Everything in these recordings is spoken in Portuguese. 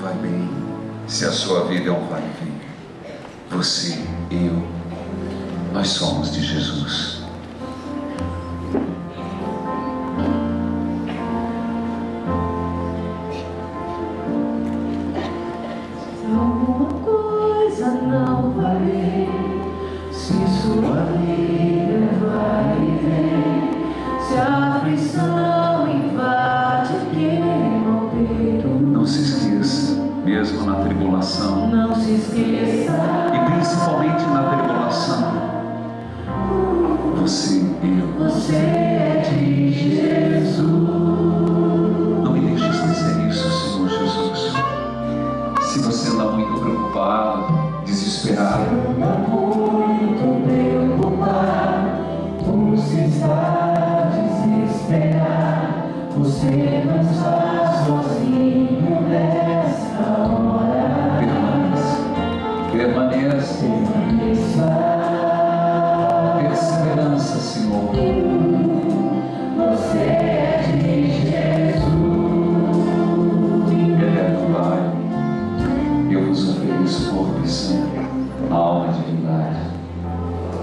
vai bem, se a sua vida é um vai e vem, você, eu, nós somos de Jesus. Alguma coisa não vai bem, se sua vida vai e vem, se a aflição invade queima o peito. Não se esqueça, mesmo na tribulação, Não se esqueça, e principalmente na tribulação, você, eu, você é de Jesus. não me deixe esquecer isso, Senhor Jesus. Se você anda muito preocupado, desesperado, Muito preocupado, por se está desesperado, você não está sozinho nessa hora. permaneça, perseverança, Senhor. Você é de Jesus. Eterno Pai, eu vos ofereço corpo e sangue, alma e divindade,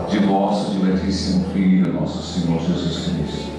de vosso diletíssimo Filho, nosso Senhor Jesus Cristo,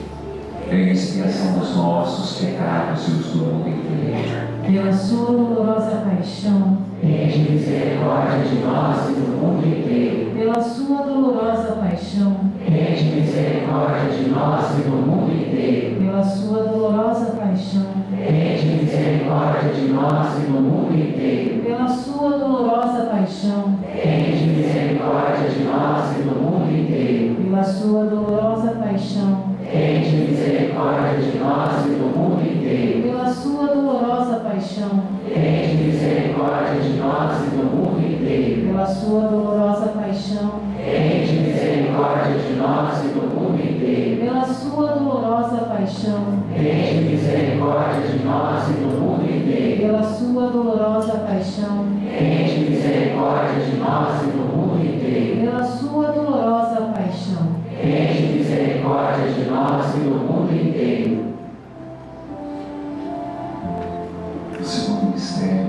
em expiação dos nossos pecados e os do mundo inteiro. Pela sua dolorosa paixão, Tende misericórdia de nós e do mundo inteiro. pela sua dolorosa paixão, Tende misericórdia de nós e do mundo inteiro. pela sua dolorosa paixão, Tende misericórdia de nós e do mundo inteiro. pela sua dolorosa paixão, Tende misericórdia de nós e do mundo inteiro. pela sua dolorosa paixão, Tende misericórdia de nós e do mundo inteiro. pela sua dolorosa paixão, Tende misericórdia de nós e do mundo inteiro. pela sua dolorosa paixão, Tende misericórdia de nós e do mundo inteiro. pela sua dolorosa paixão, Tende misericórdia de nós e do mundo inteiro. pela sua dolorosa paixão, Tende misericórdia de nós e do mundo inteiro. pela sua dolorosa paixão. Tende misericórdia de nós e do mundo inteiro. No segundo mistério,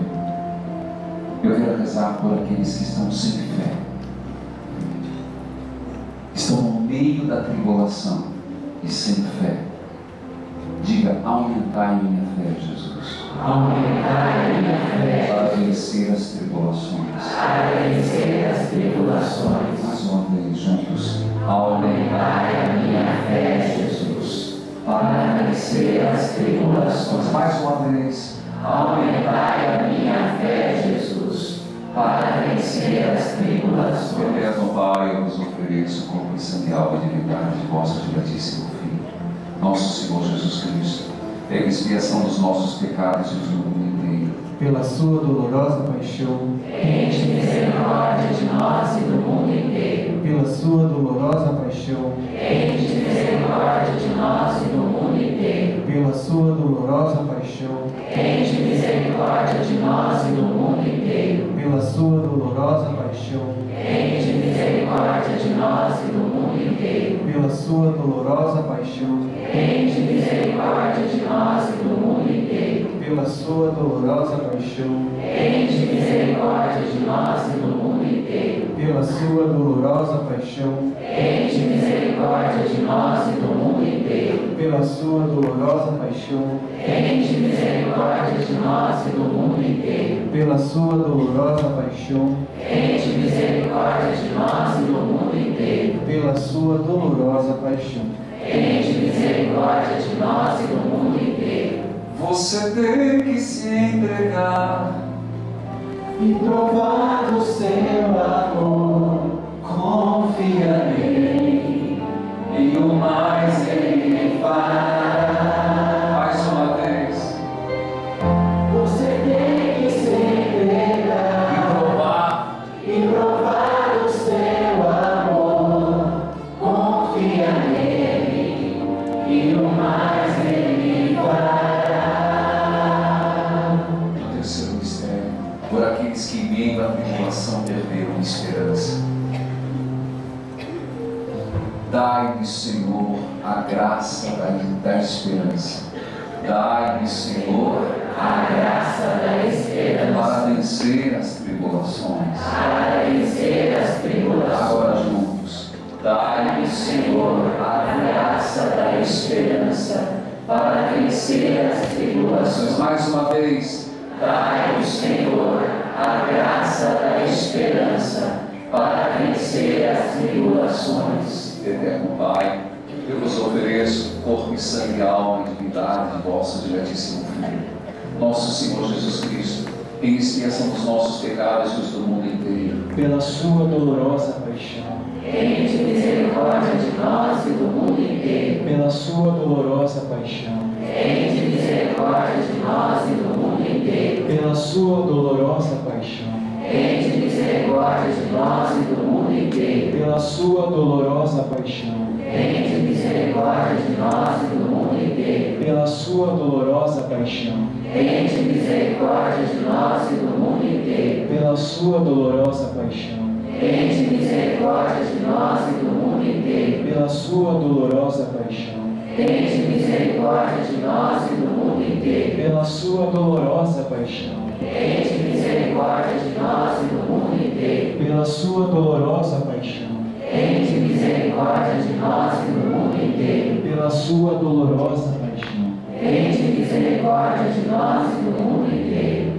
eu quero rezar por aqueles que estão sem fé, estão no meio da tribulação e sem fé. Diga: aumentai minha fé, Jesus, Aumentai a minha fé para vencer as tribulações. para vencer as tribulações. Mais uma vez, juntos. Aumentai a minha fé, Jesus, para vencer as tribulações. Mais uma vez. Aumentai a minha fé, Jesus, para vencer as tribulações. Eterno Pai, eu vos ofereço o corpo e sangue, alma e divindade de vosso diletíssimo Filho, nosso Senhor Jesus Cristo, em expiação dos nossos pecados e dos do mundo inteiro. Pela sua dolorosa paixão, Tende misericórdia de nós e do mundo inteiro. pela sua dolorosa paixão, Tende misericórdia de nós e do mundo inteiro. pela sua dolorosa paixão, Tende misericórdia de nós e do mundo inteiro. pela sua dolorosa paixão, Tende misericórdia de nós e do mundo inteiro. pela sua dolorosa paixão, Tende misericórdia de nós e do mundo inteiro. pela sua dolorosa paixão, Tende misericórdia de nós e do mundo inteiro. pela sua dolorosa paixão, Tende misericórdia de nós e do mundo inteiro. pela sua dolorosa paixão, Tende misericórdia de nós e do mundo inteiro. pela sua dolorosa paixão, Tende misericórdia de nós e do mundo inteiro. pela sua dolorosa paixão. Tende misericórdia de nós e do mundo inteiro. Você tem que se entregar E provar o seu amor, confia nele, e o mais ele fará. Mais uma vez. você tem que se entregar E e provar o seu amor, confia nele, e o mais ele fará. no terceiro mistério, por aqueles que em meio à tribulação perderam a esperança. Dai-lhes, Senhor, a graça da esperança, Dai-me, Senhor, a graça da esperança, para vencer as tribulações. para vencer as tribulações. Agora juntos. Dai-me, Senhor, a graça da esperança, para vencer as tribulações. Mais uma vez. Dai-me, Senhor, a graça da esperança, para vencer as tribulações. Eterno Pai, eu vos ofereço corpo e sangue, alma e divindade de vosso diletíssimo Filho, nosso Senhor Jesus Cristo, em expiação dos nossos pecados e os do mundo inteiro. Pela sua dolorosa paixão, Tende misericórdia de nós e do mundo inteiro. pela sua dolorosa paixão, Tende misericórdia de nós e do mundo inteiro. pela sua dolorosa paixão, Tende misericórdia de nós e do mundo inteiro. pela sua dolorosa paixão, Tende misericórdia de nós e do mundo inteiro. pela sua dolorosa paixão, Tende misericórdia de nós e do mundo inteiro. pela sua dolorosa paixão, Tende misericórdia de nós e do mundo inteiro. pela sua dolorosa paixão, Tende misericórdia de nós e do mundo inteiro. pela sua dolorosa paixão, Tende misericórdia de nós e do mundo inteiro. pela sua dolorosa paixão, Tende misericórdia de nós e do mundo inteiro. pela sua dolorosa paixão. Tende misericórdia de nós e do mundo inteiro.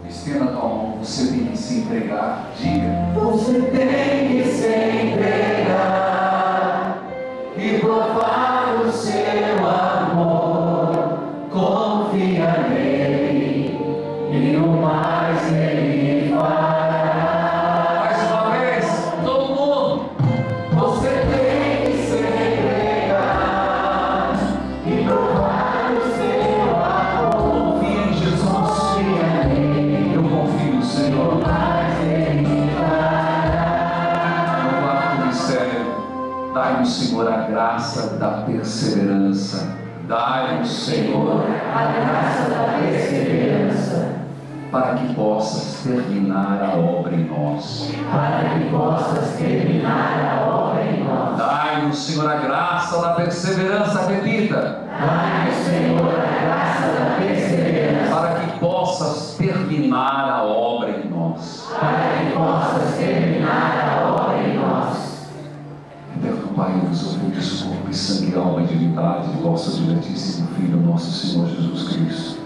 Estenda a tua mão, você tem que se entregar. Diga. Você tem que se entregar e provar o seu amor. Confia nele e o mais ele fará. Mais uma vez, todo mundo. Você tem que se entregar e provar o seu amor. Confia em Jesus. Confia nele, Eu confio no Senhor. mas ele fará. No quarto mistério, dai-nos, Senhor, a graça da perseverança. Dai-nos, Senhor, A graça da perseverança, para que possas terminar a obra em nós. para que possas terminar a obra em nós. Dai-nos, Senhor, a graça da perseverança. Repita. Dai-nos, Senhor, a graça da perseverança, Para que possas terminar a obra em nós. para que possas terminar a obra em nós. Eterno Pai, eu vos ofereço corpo e sangue, alma e divindade de vosso diletíssimo Filho, nosso Senhor Jesus Cristo,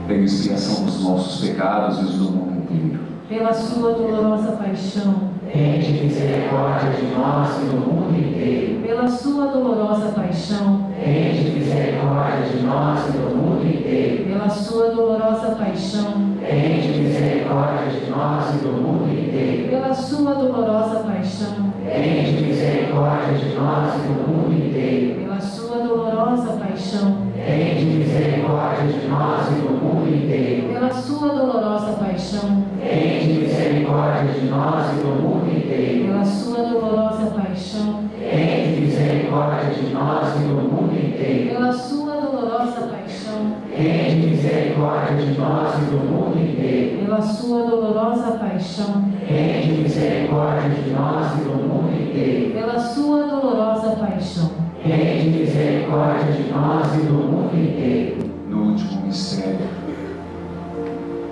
em expiação dos nossos pecados e os do mundo inteiro. Pela sua dolorosa paixão, Tende misericórdia de nós e do mundo inteiro. pela sua dolorosa paixão, Tende misericórdia de nós e do mundo inteiro. pela sua dolorosa paixão, Tende misericórdia de nós e do mundo inteiro. pela sua dolorosa paixão, Tende misericórdia de nós e do mundo inteiro. pela sua dolorosa paixão, Tende misericórdia de nós e do mundo inteiro. pela sua dolorosa paixão, Tende misericórdia de nós e do mundo inteiro. pela sua dolorosa paixão, Tende misericórdia de nós e do mundo inteiro. pela sua dolorosa paixão, Tende misericórdia de nós e do mundo inteiro. pela sua dolorosa paixão, Tende misericórdia de nós e do mundo inteiro. pela sua dolorosa paixão, Tende misericórdia de nós e do mundo inteiro. No último mistério,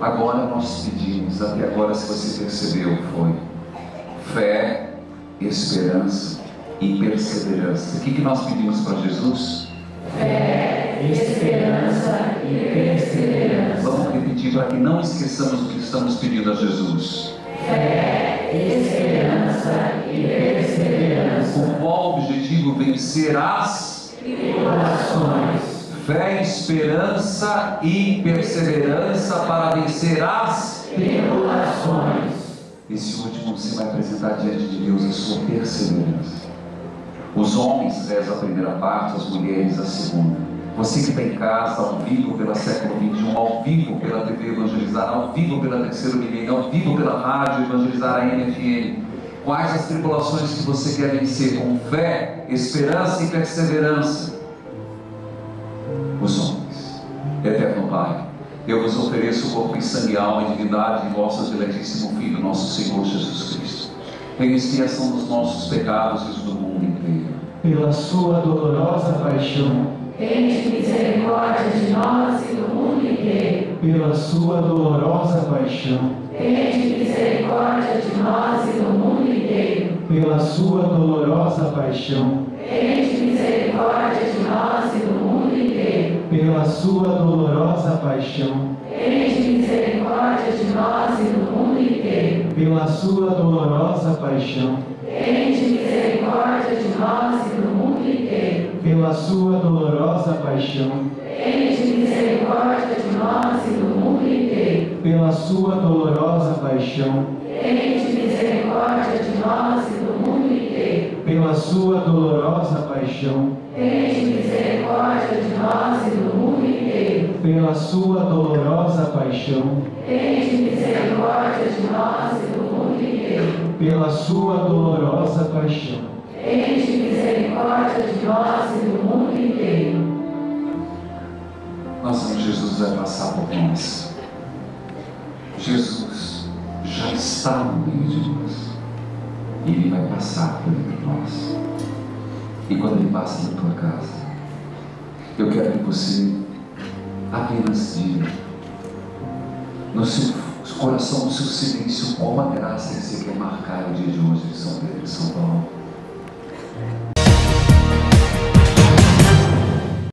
agora nós pedimos, até agora, se você percebeu, foi fé, esperança e perseverança. O que nós pedimos para Jesus? Fé, esperança e perseverança. Vamos repetir para que não esqueçamos o que estamos pedindo a Jesus. Fé, esperança e perseverança. Com qual objetivo? Vencer as Tribulações. fé, esperança e perseverança para vencer as. Tribulações. Esse último você vai apresentar diante de Deus a sua perseverança. Os homens reza a primeira parte, as mulheres a segunda. Você que está em casa, ao vivo pela século XXI, ao vivo pela TV Evangelizar, ao vivo pela Terceiro Milênio, ao vivo pela rádio Evangelizar a MFM. Quais as tribulações que você quer vencer com fé, esperança e perseverança? Os homens. Eterno Pai, eu vos ofereço o corpo e sangue, alma e divindade de vosso diletíssimo Filho, nosso Senhor Jesus Cristo, em expiação dos nossos pecados e os do mundo inteiro. Pela sua dolorosa paixão, Tende misericórdia de nós e pela sua dolorosa paixão, tende misericórdia de nós e do mundo inteiro. pela sua dolorosa paixão, Tende misericórdia de nós e do mundo inteiro. pela sua dolorosa paixão, Tende misericórdia de nós e do mundo inteiro. pela sua dolorosa paixão, Tende misericórdia de nós e do mundo inteiro. pela sua dolorosa paixão, Tende misericórdia de nós e do mundo inteiro. pela sua dolorosa paixão, Tende misericórdia de nós e do mundo inteiro. pela sua dolorosa paixão, Tende misericórdia de nós e do mundo inteiro. pela sua dolorosa paixão, Tende misericórdia de nós e do mundo inteiro. pela sua dolorosa paixão. Tende misericórdia de nós e do mundo inteiro. Nosso Senhor Jesus vai passar por nós. Jesus já está no meio de nós. E Ele vai passar por entre nós. E quando Ele passa na tua casa, eu quero que você apenas diga no seu coração, no seu silêncio, como a graça que você quer marcar o dia de hoje de São Pedro e São Paulo.